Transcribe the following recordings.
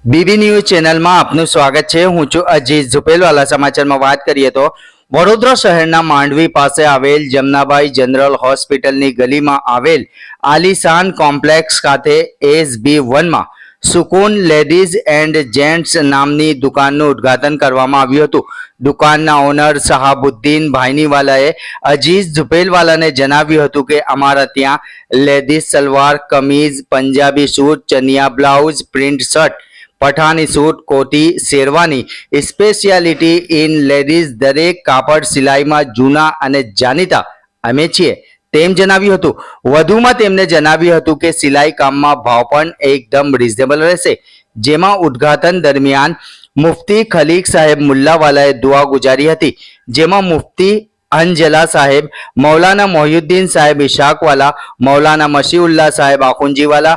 BB news ચેનલમાં આપનું સ્વાગત છે। હું છું અજીત ઝુપેલવાલા। સમાચારમાં વાત કરીએ તો વડોદરા શહેરના માંડવી પાસે આવેલ જમનાભાઈ જનરલ હોસ્પિટલની ગલીમાં આવેલ આલીશાન કોમ્પ્લેક્સ ખાતે SB1માં સુકૂન લેડીઝ એન્ડ જેન્ટ્સ નામની દુકાનનું ઉદ્ઘાટન કરવામાં આવ્યું હતું। દુકાનના ઓનર શહાબુદ્દીન ભાઈનીવાલાએ અજીઝ ઝુપેલવાલાને જણાવ્યું હતું કે અમારા ત્યાં ladies salwar kameez, Punjabi suit, chaniya blouse, print shirt, Pathani suit, કોટી, શેરવાની, સ્પેશિયાલિટી ઇન લેડીઝ દરેક કાપડ સિલાઈમાં જૂના અને જાણીતા અમે છીએ તેમ જણાવ્યું હતું। વધુમાં તેમણે જણાવ્યું હતું કે સિલાઈ કામમાં ભાવ પણ એકદમ રિઝનેબલ રહેશે। જેમાં ઉદ્ઘાટન દરમિયાન મુફ્તી ખલીક સાહેબ મુલ્લાવાલાએ દુઆ ગુજારી હતી। જેમાં મુફ્તી અંજલા સાહેબ, મૌલાના મોહયુદ્દીન સાહેબ ઇશાકવાલા, મૌલાના મશીઉલ્લાહ સાહેબ આખુંજીવાલા,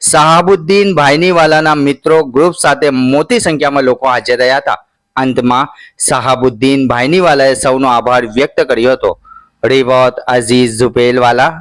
શહાબુદ્દીન ભાઈનીવાલાના મિત્રો ગ્રુપ સાથે મોટી સંખ્યામાં લોકો હાજર રહ્યા હતા। અંતમાં શહાબુદ્દીન ભાઈનીવાલાએ સૌનો આભાર વ્યક્ત કર્યો હતો। રિપોર્ટ અઝીઝ ઝુપેલવાલા।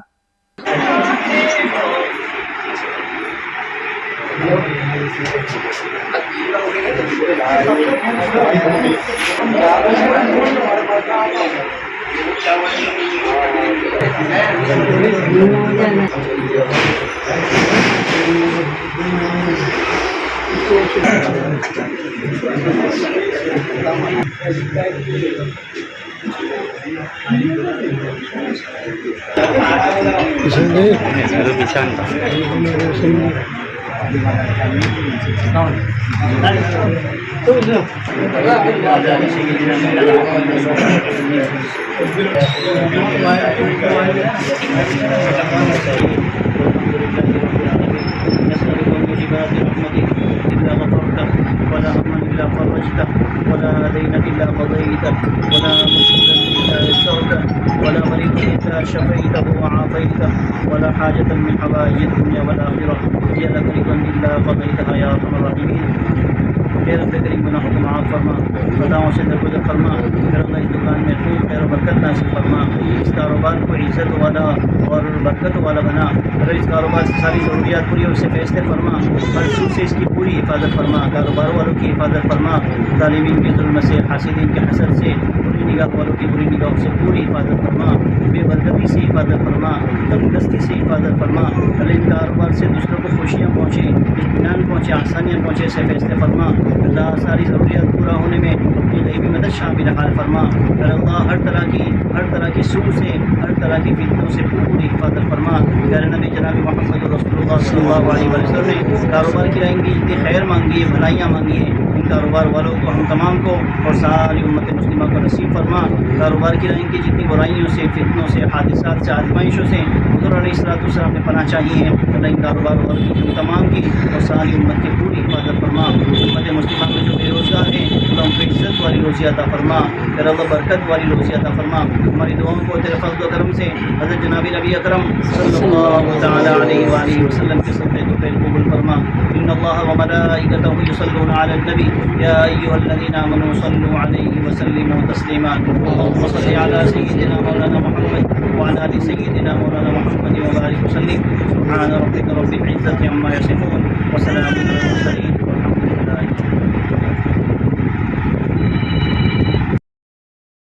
ولا أمن إلا فرجته ولا دين إلا قضيته ولا مشكلا إلا يسرته ولا مريض إلا شفيته وعافيته ولا حاجة من حوائج الدنيا والآخرة هي لك رضا إلا قضيتها يا أرحم الراحمين۔ اے رب کریم گناہوں کو معاف فرما، خطاؤں سے درگزر فرما، پھر اللہ اس دکان میں خوب خیر و برکت نصیب فرما، اس کاروبار کو عزت والا اور برکت والا بنا، اگر اس کاروبار سے ساری ضروریات پوری اور اس سے فیصلے فرما، ہر سود سے اس کی پوری حفاظت فرما، کاروبار والوں کی حفاظت فرما، ظالمین کے ظلم سے، حاسدین کے حسد سے، بری نگاہ والوں کی بری نگاہوں سے پوری حفاظت فرما، بے برکتی سے حفاظت فرما، تندرستی سے حفاظت فرما، اللہ ان کاروبار سے دوسروں کو خوشیاں پہنچے، اطمینان پہنچے، آسانیاں پہنچے، سے فیصلے فرما، اللہ ساری ضروریات پورا ہونے میں اپنی غیبی مدد شامل حال فرما، اللہ ہر طرح کی سو سے، ہر طرح کی فتنوں سے پوری حفاظت فرما۔ پیارے نبی جناب محمد رسول اللہ صلی اللہ علیہ وسلم نے کاروبار کی رائن کی اتنی خیر مانگی ہے، بھلائیاں مانگی ہیں، ان کاروبار والوں کو، ہم تمام کو اور ساری امت مسلمہ کو نصیب فرما۔ کاروبار کی رائن کی جتنی برائیوں سے، فتنوں سے، حادثات سے، آزمائشوں سے حضور علیہ السلام نے پناہ چاہیے ہیں، اللہ ان کاروبار والوں کی، ہم تمام کی اور ساری امت کی پوری حفاظت فرما۔ امت مسلمہ میں جو بے روزگار ہیں اللہ ان کو عزت والی روزی عطا فرما، پھر اللہ برکت والی روزی عطا فرما۔ ہماری دعاؤں کو تیرے فضل و کرم سے حضرت جناب نبی اکرم صلی اللہ تعالی علیہ وآلہ وسلم کے صدقے تو پھر قبول فرما۔ ان اللہ وملائکتہ یصلون علی النبی یا ایھا الذین آمنوا صلوا علیہ وسلموا تسلیما۔ اللهم صل علی سیدنا مولانا محمد وعلى آل سیدنا مولانا محمد وبارک وسلم۔ سبحان ربک رب العزة عما یصفون وسلام علی المرسلین والحمد للہ۔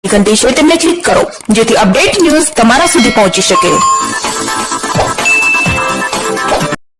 ઘંટી છે તેમને ક્લિક કરો જેથી અપડેટ ન્યૂઝ તમારા સુધી પહોંચી શકે।